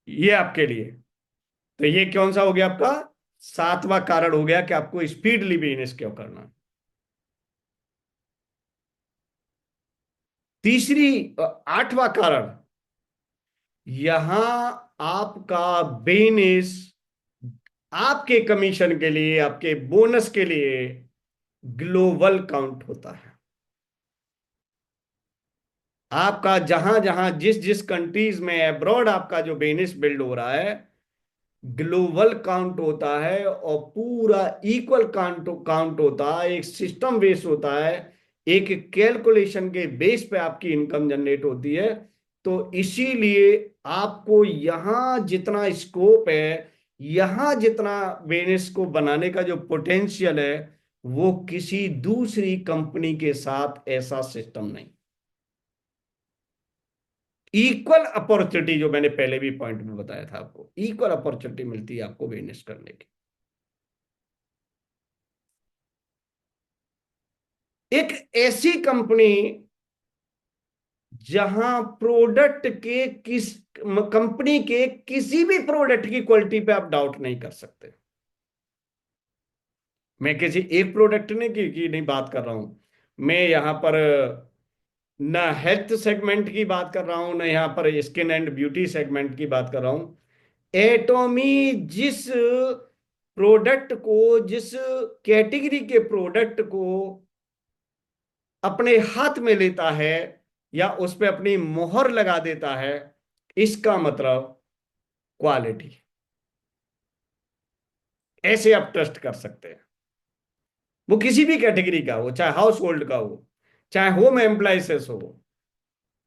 ये आपके लिए, तो ये कौन सा हो गया आपका? सातवां कारण हो गया कि आपको स्पीडली बिजनेस क्यों करना है। तीसरी, आठवां कारण, यहां आपका बिजनेस आपके कमीशन के लिए, आपके बोनस के लिए ग्लोबल काउंट होता है। आपका जहां जहां जिस जिस कंट्रीज में अब्रॉड आपका जो बिजनेस बिल्ड हो रहा है, ग्लोबल काउंट होता है, और पूरा इक्वल काउंट काउंट होता है, एक सिस्टम बेस होता है, एक कैलकुलेशन के बेस पे आपकी इनकम जनरेट होती है। तो इसीलिए आपको यहां जितना स्कोप है, यहां जितना बिजनेस को बनाने का जो पोटेंशियल है, वो किसी दूसरी कंपनी के साथ ऐसा सिस्टम नहीं। इक्वल अपॉर्चुनिटी, जो मैंने पहले भी पॉइंट में बताया था आपको, इक्वल अपॉर्चुनिटी मिलती है आपको बिजनेस करने की। एक ऐसी कंपनी जहां प्रोडक्ट के किस कंपनी के किसी भी प्रोडक्ट की क्वालिटी पे आप डाउट नहीं कर सकते। मैं किसी एक प्रोडक्ट ने की नहीं बात कर रहा हूं। मैं यहां पर ना हेल्थ सेगमेंट की बात कर रहा हूं, ना यहां पर स्किन एंड ब्यूटी सेगमेंट की बात कर रहा हूं। एटॉमी जिस प्रोडक्ट को, जिस कैटेगरी के प्रोडक्ट को अपने हाथ में लेता है या उस पे अपनी मोहर लगा देता है, इसका मतलब क्वालिटी। ऐसे आप ट्रस्ट कर सकते हैं। वो किसी भी कैटेगरी का हो, चाहे हाउस होल्ड का हो, चाहे होम एम्प्लाइसेस हो,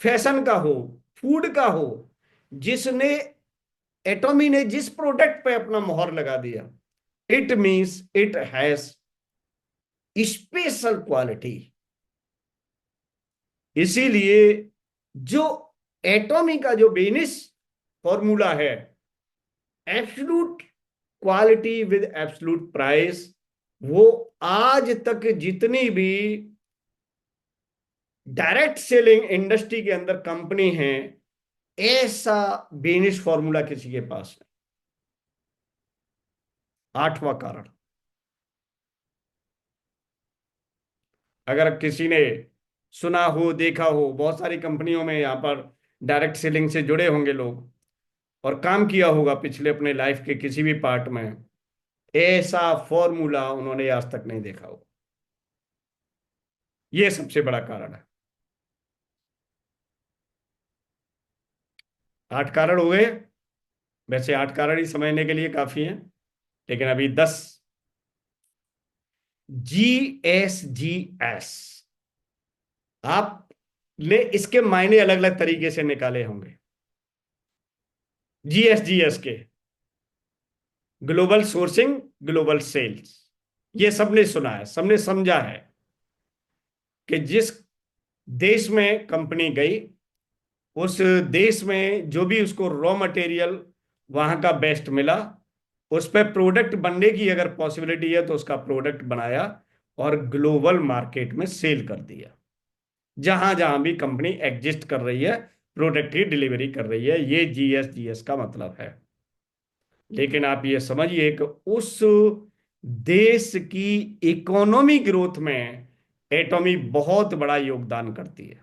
फैशन का हो, फूड का हो, जिसने एटॉमी ने जिस प्रोडक्ट पे अपना मोहर लगा दिया, it means it has special quality. इसीलिए जो एटॉमी का जो बिजनेस फॉर्मूला है, absolute quality with absolute price, वो आज तक जितनी भी डायरेक्ट सेलिंग इंडस्ट्री के अंदर कंपनी है, ऐसा बिजनेस फॉर्मूला किसी के पास नहीं। आठवां कारण, अगर किसी ने सुना हो, देखा हो, बहुत सारी कंपनियों में यहाँ पर डायरेक्ट सेलिंग से जुड़े होंगे लोग, और काम किया होगा पिछले अपने लाइफ के किसी भी पार्ट में, ऐसा फॉर्मूला उन्होंने आज तक नहीं देखा हो। ये सबसे बड़ा कारण है। 8 कारण हो गए। वैसे 8 कारण ही समझने के लिए काफी है, लेकिन अभी 10। GSGS, आपने इसके मायने अलग अलग तरीके से निकाले होंगे। GSGS के ग्लोबल सोर्सिंग, ग्लोबल सेल्स, ये सबने सुना है, सबने समझा है कि जिस देश में कंपनी गई, उस देश में जो भी उसको रॉ मटेरियल वहां का बेस्ट मिला, उस पर प्रोडक्ट बनने की अगर पॉसिबिलिटी है तो उसका प्रोडक्ट बनाया और ग्लोबल मार्केट में सेल कर दिया। जहां जहां भी कंपनी एग्जिस्ट कर रही है, प्रोडक्ट की डिलीवरी कर रही है, ये GSGS का मतलब है। लेकिन आप ये समझिए कि उस देश की इकोनॉमी ग्रोथ में एटॉमी बहुत बड़ा योगदान करती है।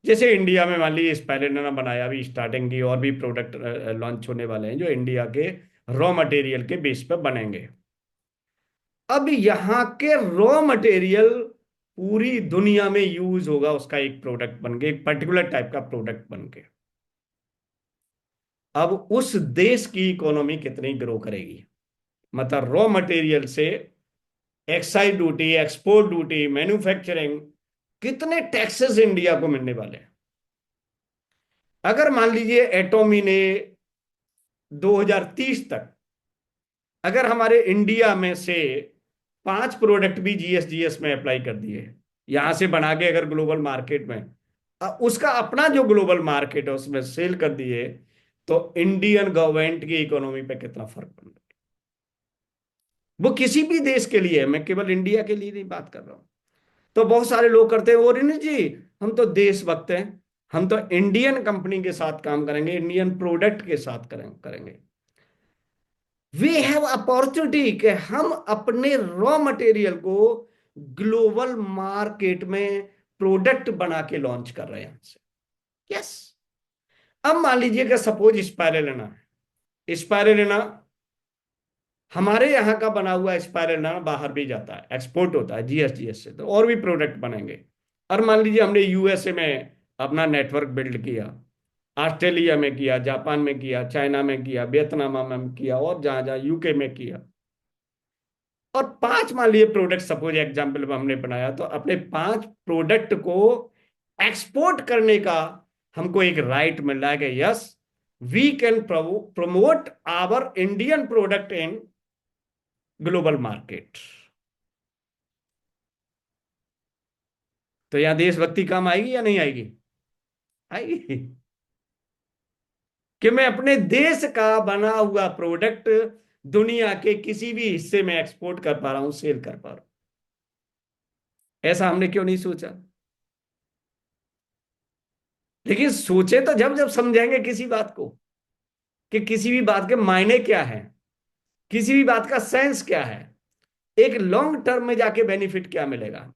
जैसे इंडिया में मान लीजिए स्पाइरुलिना बनाया, अभी स्टार्टिंग की, और भी प्रोडक्ट लॉन्च होने वाले हैं जो इंडिया के रॉ मटेरियल के बेस पे बनेंगे। अब यहाँ के रॉ मटेरियल पूरी दुनिया में यूज होगा, उसका एक प्रोडक्ट बन के, एक पर्टिकुलर टाइप का प्रोडक्ट बन के। अब उस देश की इकोनॉमी कितनी ग्रो करेगी, मतलब रॉ मटेरियल से excise duty, export duty, manufacturing, कितने टैक्सेस इंडिया को मिलने वाले हैं। अगर मान लीजिए एटॉमी ने 2030 तक अगर हमारे इंडिया में से 5 प्रोडक्ट भी GSGS में अप्लाई कर दिए, यहां से बना के अगर ग्लोबल मार्केट में उसका अपना जो ग्लोबल मार्केट है उसमें सेल कर दिए, तो इंडियन गवर्नमेंट की इकोनॉमी पे कितना फर्क पड़ रहा है। वो किसी भी देश के लिए है, मैं केवल इंडिया के लिए नहीं बात कर रहा हूं। तो बहुत सारे लोग करते हैं, और नहीं जी, हम तो देशभक्त हैं, हम तो इंडियन कंपनी के साथ काम करेंगे, इंडियन प्रोडक्ट के साथ करेंगे। वी हैव अपॉर्चुनिटी कि हम अपने रॉ मटेरियल को ग्लोबल मार्केट में प्रोडक्ट बना के लॉन्च कर रहे हैं हमसे। यस। अब मान लीजिए कि सपोज स्पाइरुलिना है, स्पाइरुलिना हमारे यहाँ का बना हुआ स्पाइरुलिना बाहर भी जाता है, एक्सपोर्ट होता है GSGS से, तो और भी प्रोडक्ट बनेंगे। और मान लीजिए हमने USA में अपना नेटवर्क बिल्ड किया, ऑस्ट्रेलिया में किया, जापान में किया, चाइना में किया, वियतनाम में किया, और जहां जहां UK में किया, और 5 मान लीजिए प्रोडक्ट सपोज एग्जाम्पल में हमने बनाया, तो अपने 5 प्रोडक्ट को एक्सपोर्ट करने का हमको एक राइट मिल रहा है कि yes, we can promote our Indian product in global market. तो यहां देशभक्ति काम आएगी या नहीं आएगी? आएगी। कि मैं अपने देश का बना हुआ प्रोडक्ट दुनिया के किसी भी हिस्से में एक्सपोर्ट कर पा रहा हूं, सेल कर पा रहा हूं। ऐसा हमने क्यों नहीं सोचा? लेकिन सोचे तो जब जब समझेंगे किसी बात को, कि किसी भी बात के मायने क्या है, किसी भी बात का सेंस क्या है, एक लॉन्ग टर्म में जाके बेनिफिट क्या मिलेगा।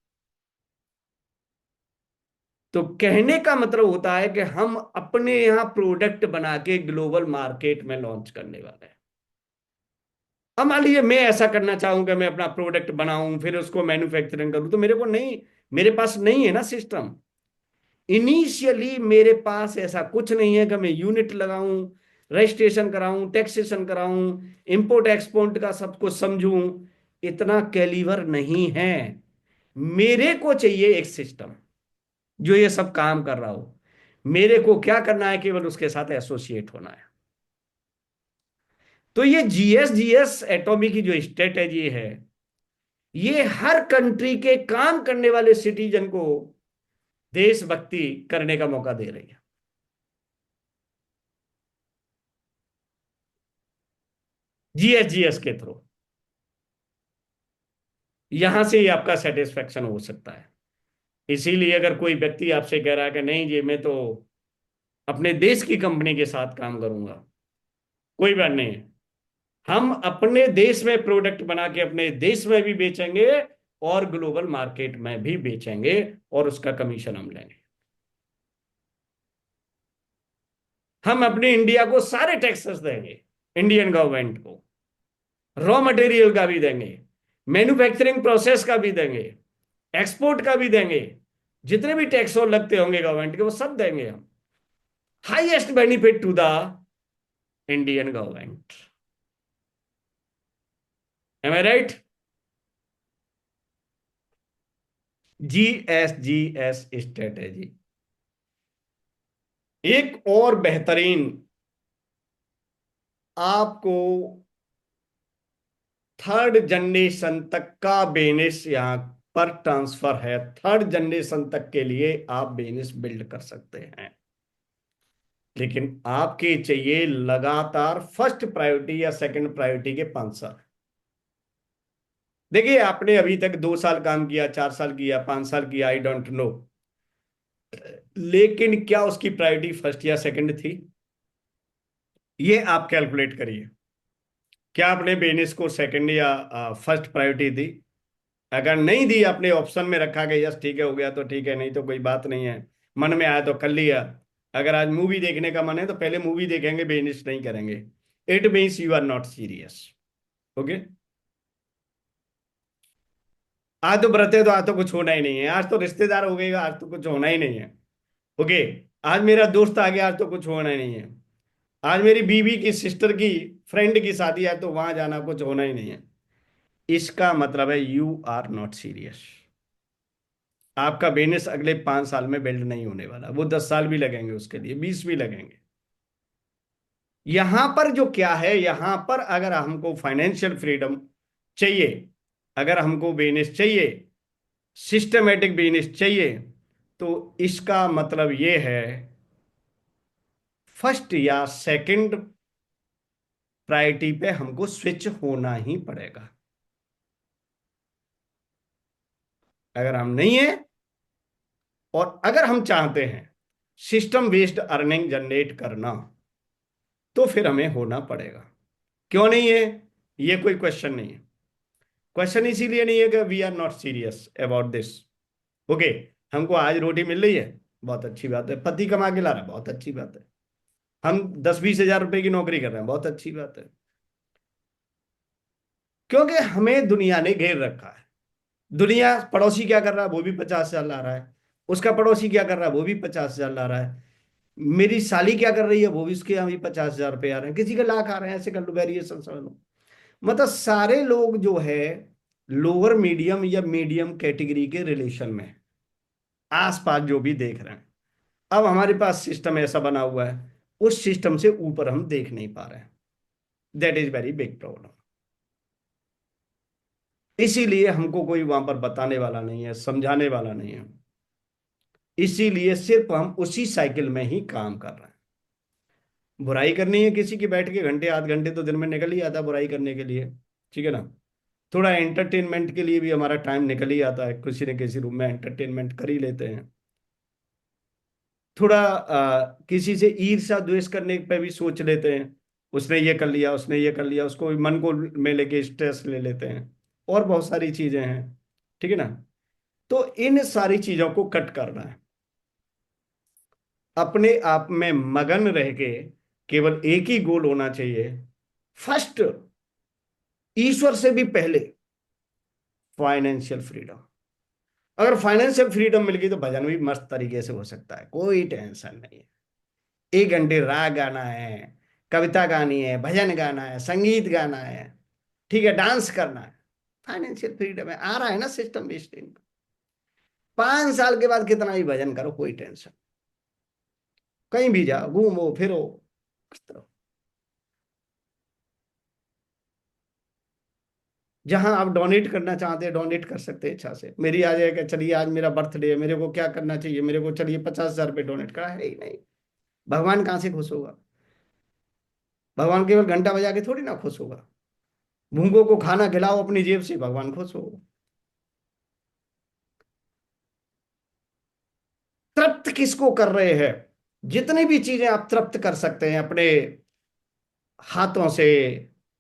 तो कहने का मतलब होता है कि हम अपने यहां प्रोडक्ट बना के ग्लोबल मार्केट में लॉन्च करने वाले हैं। अब मान लीजिए मैं ऐसा करना चाहूं कि मैं अपना प्रोडक्ट बनाऊं, फिर उसको मैन्युफैक्चरिंग करूं, तो मेरे को नहीं, मेरे पास नहीं है ना सिस्टम। इनिशियली मेरे पास ऐसा कुछ नहीं है कि मैं यूनिट लगाऊं, रजिस्ट्रेशन कराऊं, टैक्सेशन कराऊं, इंपोर्ट एक्सपोर्ट का सब कुछ समझूं, इतना कैलिवर नहीं है। मेरे को चाहिए एक सिस्टम जो ये सब काम कर रहा हो। मेरे को क्या करना है, केवल उसके साथ एसोसिएट होना है। तो ये GSGS एटॉमी की जो स्ट्रेटेजी है, ये हर कंट्री के काम करने वाले सिटीजन को देशभक्ति करने का मौका दे रही है। GSGS के थ्रू यहां से ही आपका सेटिस्फेक्शन हो सकता है। इसीलिए अगर कोई व्यक्ति आपसे कह रहा है कि नहीं जी, मैं तो अपने देश की कंपनी के साथ काम करूंगा, कोई बात नहीं है। हम अपने देश में प्रोडक्ट बना के अपने देश में भी बेचेंगे, और ग्लोबल मार्केट में भी बेचेंगे और उसका कमीशन हम लेंगे। हम अपने इंडिया को सारे टैक्सेस देंगे, इंडियन गवर्नमेंट को, रॉ मटेरियल का भी देंगे, मैन्युफैक्चरिंग प्रोसेस का भी देंगे, एक्सपोर्ट का भी देंगे, जितने भी टैक्स और लगते होंगे गवर्नमेंट के वो सब देंगे हम। Highest benefit to the Indian government. Am I right? GS strategy एक और बेहतरीन आपको थर्ड जनरेशन तक का बेनिस यहां पर ट्रांसफर है। थर्ड जनरेशन तक के लिए आप बेनिस बिल्ड कर सकते हैं, लेकिन आपके चाहिए लगातार फर्स्ट प्रायोरिटी या सेकंड प्रायोरिटी के 5 साल। देखिए, आपने अभी तक 2 साल काम किया, 4 साल किया, 5 साल किया, आई डोंट नो, लेकिन क्या उसकी प्रायोरिटी फर्स्ट या सेकंड थी? ये आप कैलकुलेट करिए। क्या आपने बेनिस को सेकंड या फर्स्ट प्रायोरिटी दी? अगर नहीं दी, आपने ऑप्शन में रखा कि यस ठीक है, हो गया तो ठीक है, नहीं तो कोई बात नहीं है, मन में आया तो कर लिया। अगर आज मूवी देखने का मन है तो पहले मूवी देखेंगे, बेनिस नहीं करेंगे। It means you are not serious. Okay? आज तो व्रत है तो आज तो कुछ होना ही नहीं है, आज तो रिश्तेदार हो गए, आज तो कुछ होना ही नहीं है। ओके? आज मेरा दोस्त आ गया, आज तो कुछ होना ही नहीं है। आज मेरी बीवी की सिस्टर की फ्रेंड की शादी है तो वहां जाना, कुछ होना ही नहीं है। इसका मतलब है यू आर नॉट सीरियस। आपका बिजनेस अगले 5 साल में बिल्ड नहीं होने वाला, वो 10 साल भी लगेंगे, उसके लिए 20 भी लगेंगे। यहां पर जो क्या है, यहां पर अगर हमको फाइनेंशियल फ्रीडम चाहिए, अगर हमको बिजनेस चाहिए, सिस्टमेटिक बिजनेस चाहिए, तो इसका मतलब ये है फर्स्ट या सेकंड प्रायोरिटी पे हमको स्विच होना ही पड़ेगा। अगर हम नहीं है, और अगर हम चाहते हैं सिस्टम बेस्ड अर्निंग जनरेट करना, तो फिर हमें होना पड़ेगा। क्यों नहीं है? ये कोई क्वेश्चन नहीं है। क्वेश्चन इसीलिए नहीं है कि we are not serious about this. Okay? हमको आज रोटी मिल रही है, बहुत अच्छी बात है। पति कमा के ला रहा है, बहुत अच्छी बात है। हम 10-20 हजार रुपए की नौकरी कर रहे हैं, बहुत अच्छी बात है। क्योंकि हमें दुनिया ने घेर रखा है। दुनिया, पड़ोसी क्या कर रहा है, वो भी 50 हजार ला रहा है, उसका पड़ोसी क्या कर रहा है, वो भी 50 हजार ला रहा है, मेरी साली क्या कर रही है, वो भी, उसके यहाँ भी 50 हजार रुपये आ रहे हैं, किसी के लाख आ रहे हैं, ऐसे कर लो, वेरिएशन समझ लो। मतलब सारे लोग जो है लोअर मीडियम या मीडियम कैटेगरी के रिलेशन में हैं, आसपास जो भी देख रहे हैं। अब हमारे पास सिस्टम ऐसा बना हुआ है, उस सिस्टम से ऊपर हम देख नहीं पा रहे हैं। That is very big problem. इसीलिए हमको कोई वहां पर बताने वाला नहीं है, समझाने वाला नहीं है। इसीलिए सिर्फ हम उसी साइकिल में ही काम कर रहे हैं। बुराई करनी है किसी की, बैठ के घंटे आध घंटे तो दिन में निकल ही आता है बुराई करने के लिए। ठीक है ना? थोड़ा एंटरटेनमेंट के लिए भी हमारा टाइम निकल ही आता है, किसी न किसी रूम में एंटरटेनमेंट कर ही लेते हैं। थोड़ा किसी से ईर्ष्या द्वेष करने पे भी सोच लेते हैं, उसने ये कर लिया, उसने ये कर लिया, उसको मन को में लेके स्ट्रेस ले लेते हैं, और बहुत सारी चीजें हैं। ठीक है ना? तो इन सारी चीजों को कट करना है, अपने आप में मगन रह के केवल एक ही गोल होना चाहिए। फर्स्ट, ईश्वर से भी पहले फाइनेंशियल फ्रीडम। अगर फाइनेंशियल फ्रीडम मिल गई तो भजन भी मस्त तरीके से हो सकता है, कोई टेंशन नहीं है। 1 घंटे राग गाना है, कविता गानी है, भजन गाना है, संगीत गाना है, ठीक है, डांस करना है, फाइनेंशियल फ्रीडम है, आ रहा है ना सिस्टम बेस्ड इनकम। 5 साल के बाद कितना भी भजन करो, कोई टेंशन, कहीं भी जाओ, घूमो फिरो, इस तरह। जहां आप डोनेट करना चाहते हैं, डोनेट कर सकते हैं इच्छा से। मेरी आ जाएगा, चलिए आज मेरा बर्थडे है, मेरे को क्या करना चाहिए, मेरे को चलिए 50 हजार रुपये डोनेट करा, है ही नहीं। भगवान कहाँ से खुश होगा? भगवान केवल घंटा बजा के थोड़ी ना खुश होगा। भूखों को खाना खिलाओ अपनी जेब से, भगवान खुश होगा। तृप्त किसको कर रहे हैं? जितनी भी चीजें आप तृप्त कर सकते हैं अपने हाथों से,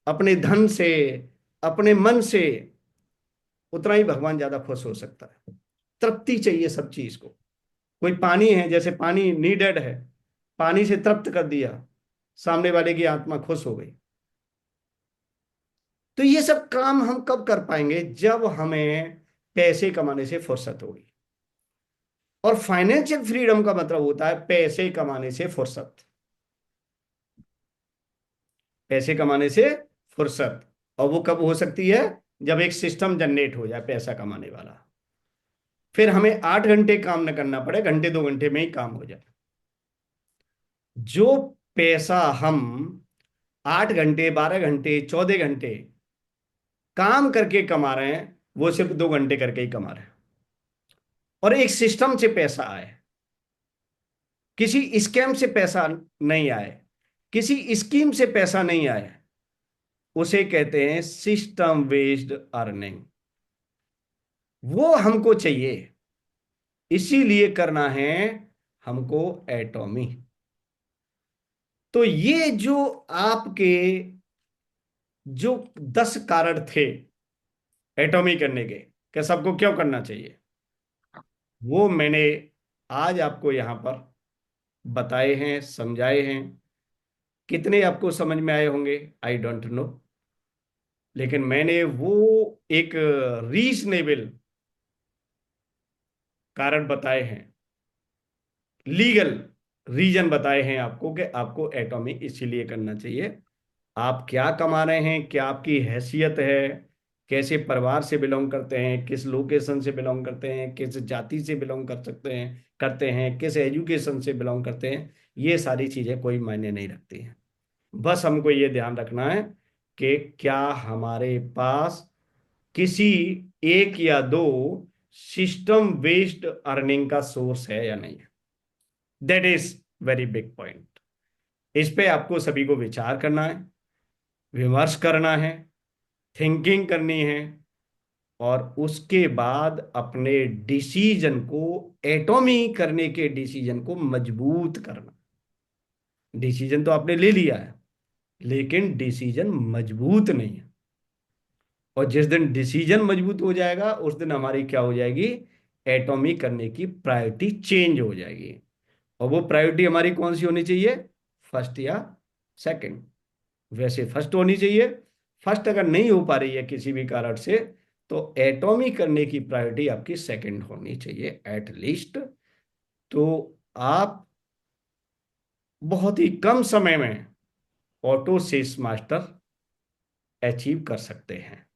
अपने धन से, अपने मन से, उतना ही भगवान ज्यादा खुश हो सकता है। तृप्ति चाहिए सब चीज को। कोई पानी है, जैसे पानी नीडेड है, पानी से तृप्त कर दिया, सामने वाले की आत्मा खुश हो गई। तो ये सब काम हम कब कर पाएंगे? जब हमें पैसे कमाने से फुर्सत होगी। और फाइनेंशियल फ्रीडम का मतलब होता है पैसे कमाने से फुर्सत। पैसे कमाने से फुर्सत। और वो कब हो सकती है? जब एक सिस्टम जनरेट हो जाए पैसा कमाने वाला। फिर हमें 8 घंटे काम न करना पड़े, घंटे 2 घंटे में ही काम हो जाए। जो पैसा हम 8 घंटे, 12 घंटे, 14 घंटे काम करके कमा रहे हैं, वो सिर्फ 2 घंटे करके ही कमा रहे हैं। और एक सिस्टम से पैसा आए, किसी स्कैम से पैसा नहीं आए, किसी स्कीम से पैसा नहीं आए, उसे कहते हैं सिस्टम बेस्ड अर्निंग। वो हमको चाहिए, इसीलिए करना है हमको एटॉमी। तो ये जो आपके जो 10 कारण थे एटॉमी करने के, कि सबको क्यों करना चाहिए, वो मैंने आज आपको यहां पर बताए हैं, समझाए हैं। कितने आपको समझ में आए होंगे आई डोंट नो, लेकिन मैंने वो एक रीजनेबल कारण बताए हैं, लीगल रीजन बताए हैं आपको कि आपको एटॉमी इसीलिए करना चाहिए। आप क्या कमा रहे हैं, क्या आपकी हैसियत है, कैसे परिवार से बिलोंग करते हैं, किस लोकेशन से बिलोंग करते हैं, किस जाति से बिलोंग कर सकते हैं करते हैं, किस एजुकेशन से बिलोंग करते हैं, ये सारी चीजें कोई मायने नहीं रखती हैं। बस हमको ये ध्यान रखना है कि क्या हमारे पास किसी एक या दो सिस्टम बेस्ड अर्निंग का सोर्स है या नहीं है। That is very big point. इस पे आपको सभी को विचार करना है, विमर्श करना है, थिंकिंग करनी है, और उसके बाद अपने डिसीजन को, एटॉमी करने के डिसीजन को मजबूत करना। डिसीजन तो आपने ले लिया है, लेकिन डिसीजन मजबूत नहीं है। और जिस दिन डिसीजन मजबूत हो जाएगा, उस दिन हमारी क्या हो जाएगी? एटॉमी करने की प्रायोरिटी चेंज हो जाएगी। और वो प्रायोरिटी हमारी कौन सी होनी चाहिए? फर्स्ट या सेकंड? वैसे फर्स्ट होनी चाहिए। फर्स्ट अगर नहीं हो पा रही है किसी भी कारण से, तो एटॉमी करने की प्रायोरिटी आपकी सेकंड होनी चाहिए एट लीस्ट। तो आप बहुत ही कम समय में ऑटो सेल्स मास्टर अचीव कर सकते हैं।